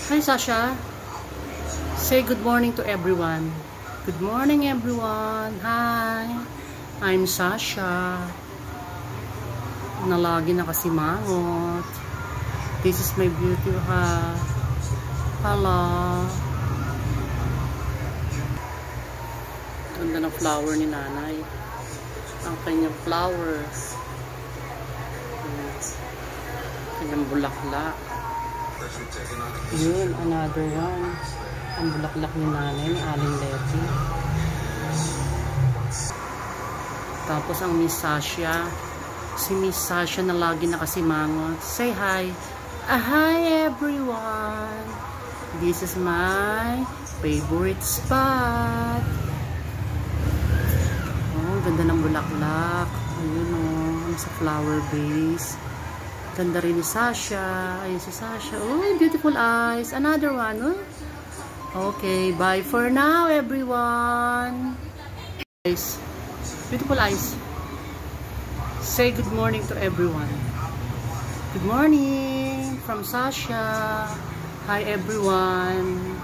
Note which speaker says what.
Speaker 1: Hi, Sasha. Say good morning to everyone. Good morning, everyone. Hi. I'm Sasha. Nalagi na kasi mangot. This is my beauty ha. Hello. Ganda ng flower ni nanay. Ang kanyang flower. Kanyang bulaklak. Yun, another one. Ang bulaklak ni nanay, ni Aling Letty. Tapos ang Miss Sasha. Si Miss Sasha na lagi nakasimangot. Say hi. Hi everyone. This is my favorite spot. Oh, ganda ng bulaklak. Ayun oh, sa flower base. Ganda rin ni Sasha. Ayun si Sasha. Oh, beautiful eyes. Another one, oh. Okay, bye for now, everyone. Guys, beautiful eyes. Say good morning to everyone. Good morning from Sasha. Hi, everyone.